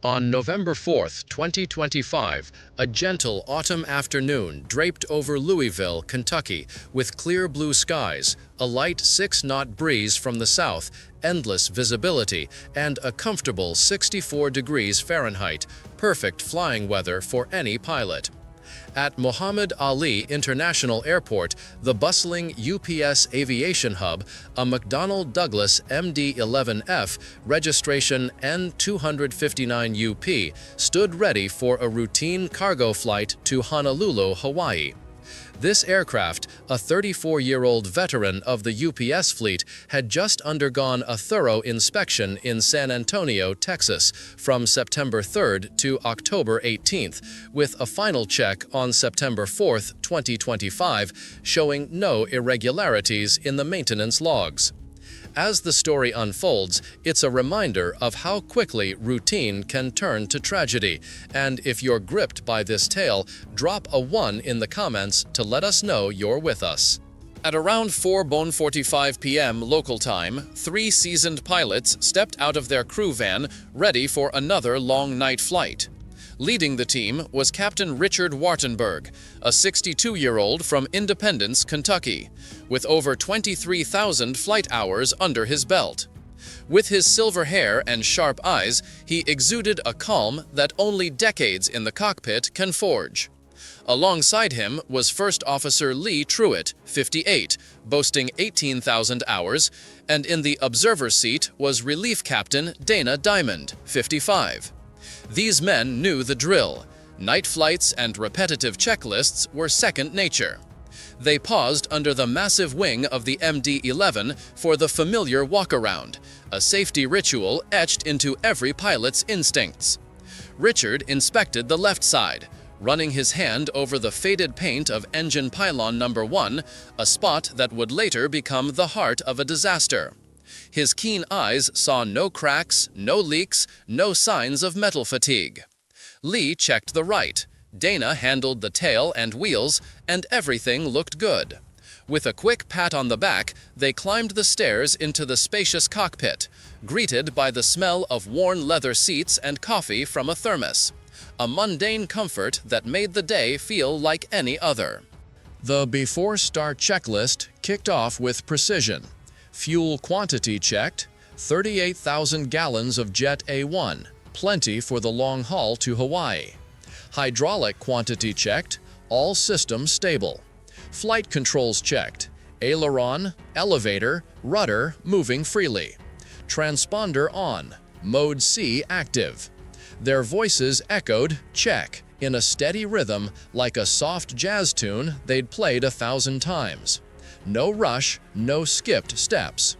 On November 4th, 2025, a gentle autumn afternoon draped over Louisville, Kentucky, with clear blue skies, a light 6-knot breeze from the south, endless visibility, and a comfortable 64 degrees Fahrenheit, perfect flying weather for any pilot. At Muhammad Ali International Airport, the bustling UPS aviation hub, a McDonnell Douglas MD-11F, registration N259UP, stood ready for a routine cargo flight to Honolulu, Hawaii. This aircraft, a 34-year-old veteran of the UPS fleet, had just undergone a thorough inspection in San Antonio, Texas, from September 3rd to October 18th, with a final check on September 4th, 2025, showing no irregularities in the maintenance logs. As the story unfolds, it's a reminder of how quickly routine can turn to tragedy, and if you're gripped by this tale, drop a 1 in the comments to let us know you're with us. At around 4:45 p.m. local time, 3 seasoned pilots stepped out of their crew van, ready for another long night flight. Leading the team was Captain Richard Wartenberg, a 62-year-old from Independence, Kentucky, with over 23,000 flight hours under his belt. With his silver hair and sharp eyes, he exuded a calm that only decades in the cockpit can forge. Alongside him was First Officer Lee Truitt, 58, boasting 18,000 hours, and in the observer seat was Relief Captain Dana Diamond, 55. These men knew the drill. Night flights and repetitive checklists were second nature. They paused under the massive wing of the MD-11 for the familiar walk-around, a safety ritual etched into every pilot's instincts. Richard inspected the left side, running his hand over the faded paint of engine pylon number 1, a spot that would later become the heart of a disaster. His keen eyes saw no cracks, no leaks, no signs of metal fatigue. Lee checked the right. Dana handled the tail and wheels, and everything looked good. With a quick pat on the back, they climbed the stairs into the spacious cockpit, greeted by the smell of worn leather seats and coffee from a thermos. A mundane comfort that made the day feel like any other. The before-start checklist kicked off with precision. Fuel quantity checked, 38,000 gallons of Jet A1, plenty for the long haul to Hawaii. Hydraulic quantity checked, all systems stable. Flight controls checked, aileron, elevator, rudder moving freely. Transponder on, mode C active. Their voices echoed, check, in a steady rhythm like a soft jazz tune they'd played 1,000 times. No rush, no skipped steps.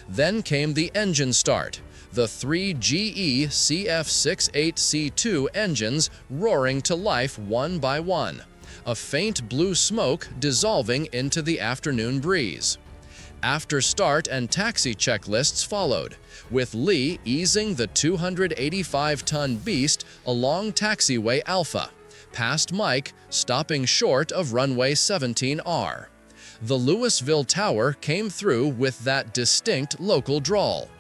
Then came the engine start, the 3 GE CF68C2 engines roaring to life one by one, a faint blue smoke dissolving into the afternoon breeze. After start and taxi checklists followed, with Lee easing the 285-ton beast along taxiway Alpha, past Mike, stopping short of runway 17R. The Louisville Tower came through with that distinct local drawl.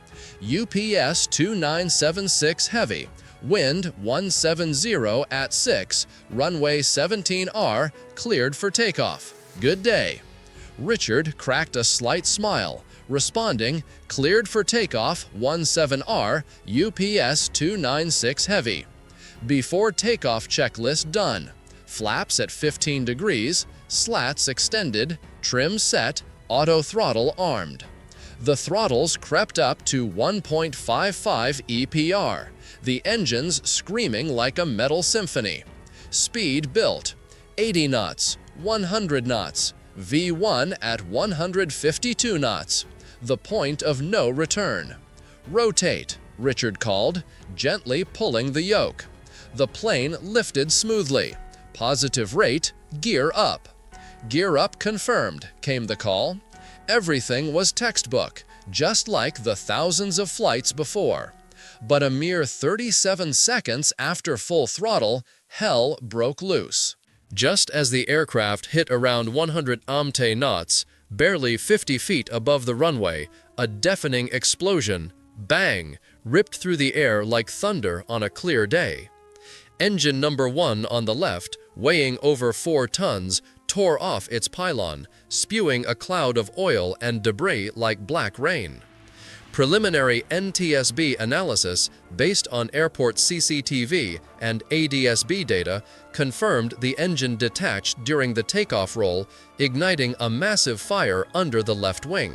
UPS 2976 heavy, wind 170 at 6, runway 17R, cleared for takeoff. Good day. Richard cracked a slight smile, responding, cleared for takeoff 17R, UPS 296 heavy. Before takeoff checklist done. Flaps at 15 degrees, slats extended, trim set, auto throttle armed. The throttles crept up to 1.55 EPR, the engines screaming like a metal symphony. Speed built, 80 knots, 100 knots, V1 at 152 knots, the point of no return. Rotate, Richard called, gently pulling the yoke. The plane lifted smoothly. Positive rate, gear up. Gear up confirmed, came the call. Everything was textbook, just like the thousands of flights before. But a mere 37 seconds after full throttle, hell broke loose. Just as the aircraft hit around 100 knots, barely 50 feet above the runway, a deafening explosion, Bang! Ripped through the air like thunder on a clear day. Engine number 1 on the left, weighing over 4 tons, tore off its pylon, spewing a cloud of oil and debris like black rain. Preliminary NTSB analysis, based on airport CCTV and ADS-B data, confirmed the engine detached during the takeoff roll, igniting a massive fire under the left wing.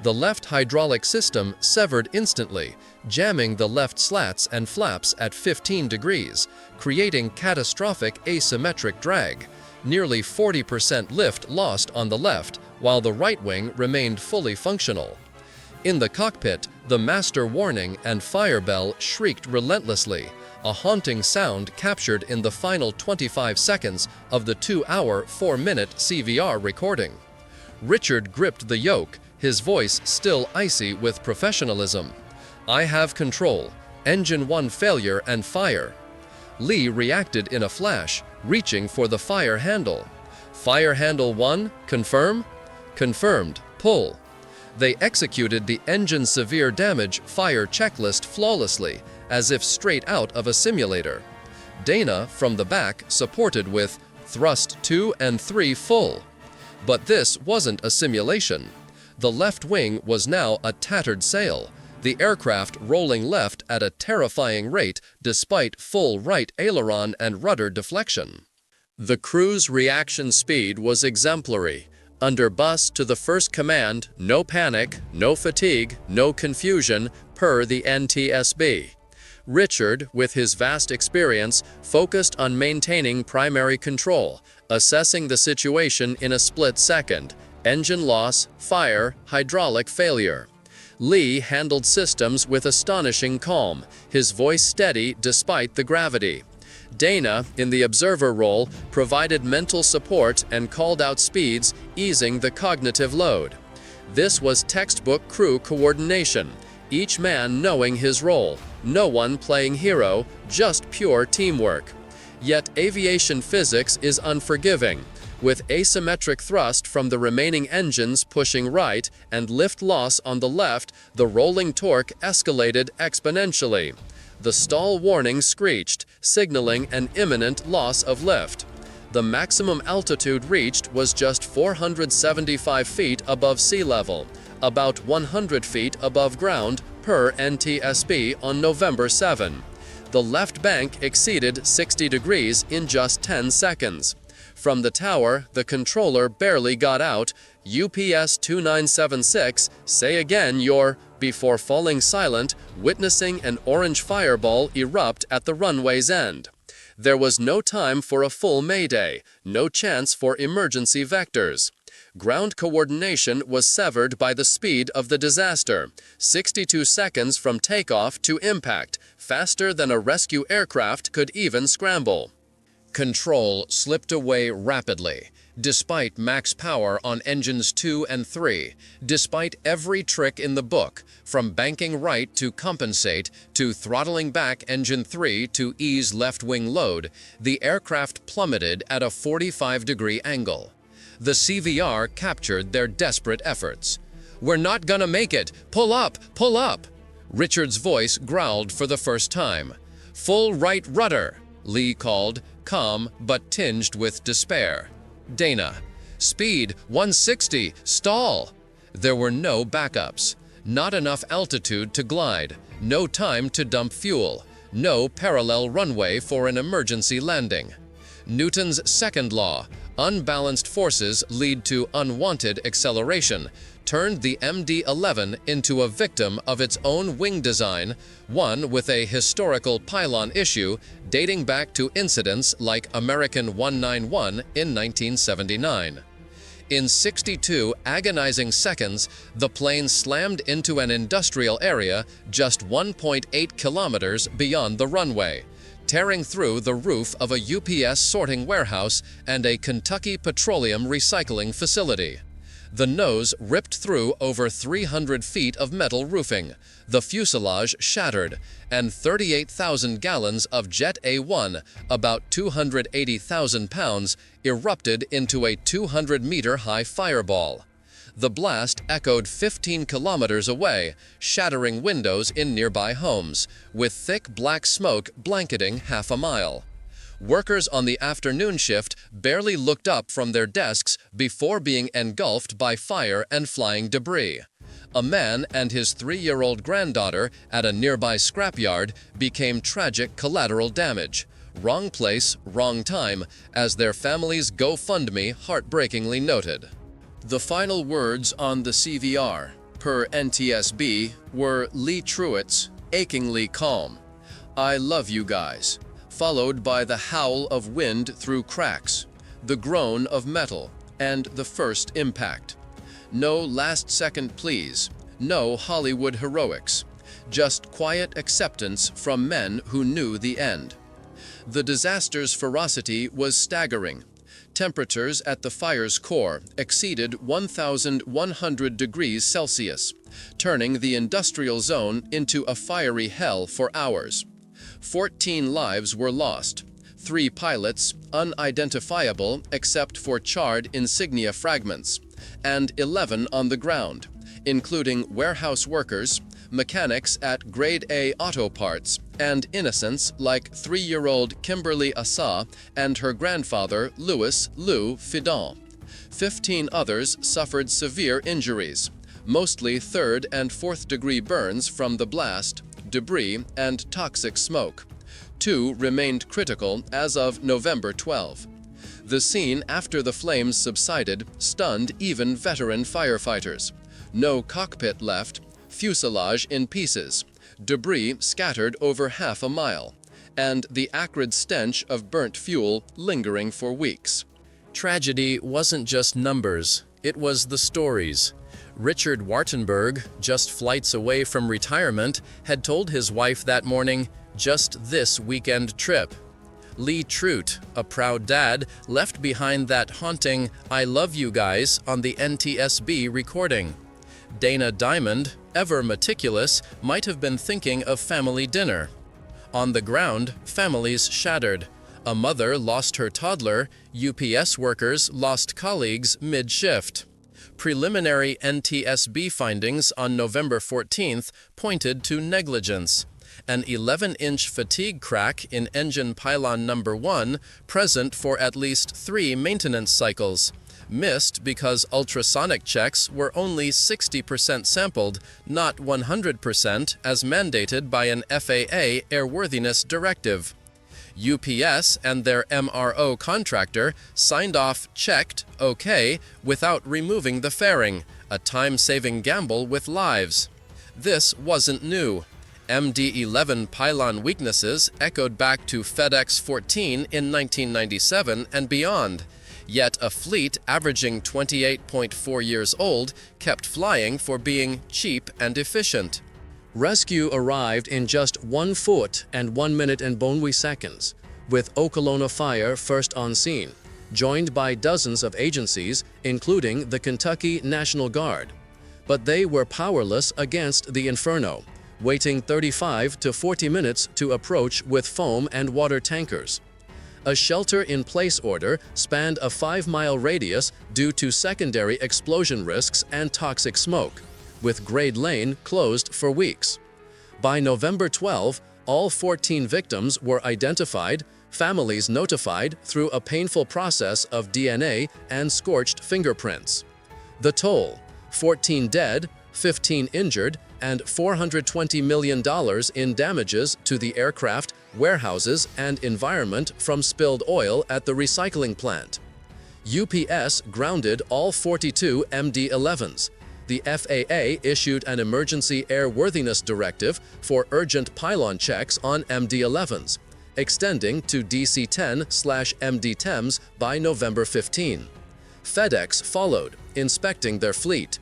The left hydraulic system severed instantly, jamming the left slats and flaps at 15 degrees, creating catastrophic asymmetric drag. Nearly 40% lift lost on the left, while the right wing remained fully functional. In the cockpit, the master warning and fire bell shrieked relentlessly, a haunting sound captured in the final 25 seconds of the 2-hour, 4-minute CVR recording. Richard gripped the yoke, his voice still icy with professionalism. "I have control. Engine 1 failure and fire." Lee reacted in a flash, reaching for the fire handle. "Fire handle 1, confirm?" "Confirmed. Pull." They executed the engine severe damage fire checklist flawlessly, as if straight out of a simulator. Dana, from the back, supported with thrust 2 and 3 full. But this wasn't a simulation. The left wing was now a tattered sail, the aircraft rolling left at a terrifying rate despite full right aileron and rudder deflection. The crew's reaction speed was exemplary. Under bus to the first command, no panic, no fatigue, no confusion, per the NTSB. Richard, with his vast experience, focused on maintaining primary control, assessing the situation in a split second: engine loss, fire, hydraulic failure. Lee handled systems with astonishing calm, his voice steady despite the gravity. Dana, in the observer role, provided mental support and called out speeds, easing the cognitive load. This was textbook crew coordination, each man knowing his role, no one playing hero, just pure teamwork. Yet aviation physics is unforgiving. With asymmetric thrust from the remaining engines pushing right and lift loss on the left, the rolling torque escalated exponentially. The stall warning screeched, signaling an imminent loss of lift. The maximum altitude reached was just 475 feet above sea level, about 100 feet above ground, per NTSB on November 7. The left bank exceeded 60 degrees in just 10 seconds. From the tower, the controller barely got out. "UPS 2976, say again your," before falling silent, witnessing an orange fireball erupt at the runway's end. There was no time for a full mayday, no chance for emergency vectors. Ground coordination was severed by the speed of the disaster, 62 seconds from takeoff to impact, faster than a rescue aircraft could even scramble. Control slipped away rapidly, despite max power on engines 2 and 3, despite every trick in the book, from banking right to compensate to throttling back engine 3 to ease left-wing load, the aircraft plummeted at a 45-degree angle. The CVR captured their desperate efforts. "We're not gonna make it! Pull up! Pull up!" Richard's voice growled for the first time. "Full right rudder," Lee called, calm but tinged with despair. Dana: "Speed 160, stall!" There were no backups. Not enough altitude to glide, no time to dump fuel, no parallel runway for an emergency landing. Newton's second law, unbalanced forces lead to unwanted acceleration, turned the MD-11 into a victim of its own wing design, one with a historical pylon issue dating back to incidents like American 191 in 1979. In 62 agonizing seconds, the plane slammed into an industrial area just 1.8 kilometers beyond the runway, tearing through the roof of a UPS sorting warehouse and a Kentucky Petroleum recycling facility. The nose ripped through over 300 feet of metal roofing, the fuselage shattered, and 38,000 gallons of Jet A1, about 280,000 pounds, erupted into a 200-meter-high fireball. The blast echoed 15 kilometers away, shattering windows in nearby homes, with thick black smoke blanketing half a mile. Workers on the afternoon shift barely looked up from their desks before being engulfed by fire and flying debris. A man and his 3-year-old granddaughter at a nearby scrapyard became tragic collateral damage. Wrong place, wrong time, as their family's GoFundMe heartbreakingly noted. The final words on the CVR, per NTSB, were Lee Truitt's achingly calm, "I love you guys," followed by the howl of wind through cracks, the groan of metal, and the first impact. No last-second pleas, no Hollywood heroics, just quiet acceptance from men who knew the end. The disaster's ferocity was staggering. Temperatures at the fire's core exceeded 1,100 degrees Celsius, turning the industrial zone into a fiery hell for hours. 14 lives were lost, 3 pilots, unidentifiable except for charred insignia fragments, and 11 on the ground, including warehouse workers, mechanics at Grade A auto parts, and innocents like 3-year-old Kimberly Asa and her grandfather Louis Lou Fidon. 15 others suffered severe injuries, mostly 3rd and 4th degree burns from the blast, debris, and toxic smoke. 2 remained critical as of November 12. The scene after the flames subsided stunned even veteran firefighters. No cockpit left, fuselage in pieces, debris scattered over half a mile, and the acrid stench of burnt fuel lingering for weeks. Tragedy wasn't just numbers, it was the stories. Richard Wartenberg, just flights away from retirement, had told his wife that morning, "Just this weekend trip." Lee Truitt, a proud dad, left behind that haunting "I love you guys" on the NTSB recording. Dana Diamond, ever meticulous, might have been thinking of family dinner. On the ground, families shattered. A mother lost her toddler, UPS workers lost colleagues mid-shift. Preliminary NTSB findings on November 14th pointed to negligence. An 11-inch fatigue crack in engine pylon number 1, present for at least 3 maintenance cycles. Missed because ultrasonic checks were only 60% sampled, not 100% as mandated by an FAA airworthiness directive. UPS and their MRO contractor signed off checked OK without removing the fairing, a time-saving gamble with lives. This wasn't new. MD-11 pylon weaknesses echoed back to FedEx 14 in 1997 and beyond. Yet a fleet averaging 28.4 years old kept flying for being cheap and efficient. Rescue arrived in just 1 foot and 1 minute and bonwe seconds, with Okolona Fire first on scene, joined by dozens of agencies, including the Kentucky National Guard. But they were powerless against the inferno, waiting 35 to 40 minutes to approach with foam and water tankers. A shelter-in-place order spanned a 5-mile radius due to secondary explosion risks and toxic smoke, with Grade Lane closed for weeks. By November 12, all 14 victims were identified, families notified through a painful process of DNA and scorched fingerprints. The toll: 14 dead, 15 injured, and $420 million in damages to the aircraft, warehouses, and environment from spilled oil at the recycling plant. UPS grounded all 42 MD-11s. The FAA issued an emergency airworthiness directive for urgent pylon checks on MD-11s, extending to DC-10/MD-10s by November 15. FedEx followed, inspecting their fleet.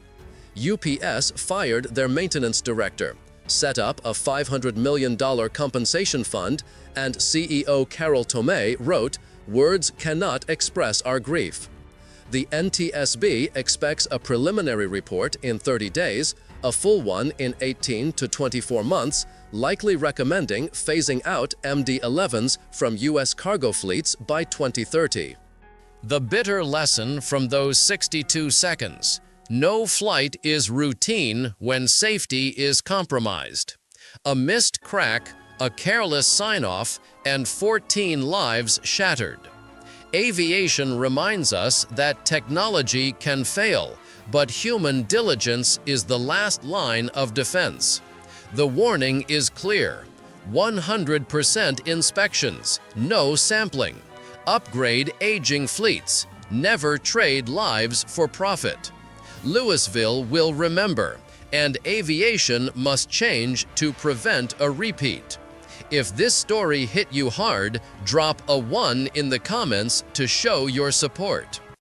UPS fired their maintenance director, set up a $500 million compensation fund, and CEO Carol Tomei wrote, "Words cannot express our grief." The NTSB expects a preliminary report in 30 days, a full one in 18 to 24 months, likely recommending phasing out MD-11s from U.S. cargo fleets by 2030. The bitter lesson from those 62 seconds: No flight is routine when safety is compromised. A missed crack, a careless sign-off, and 14 lives shattered. Aviation reminds us that technology can fail, but human diligence is the last line of defense. The warning is clear: 100% inspections, no sampling. Upgrade aging fleets, never trade lives for profit. Louisville will remember, and aviation must change to prevent a repeat. If this story hit you hard, drop a 1 in the comments to show your support.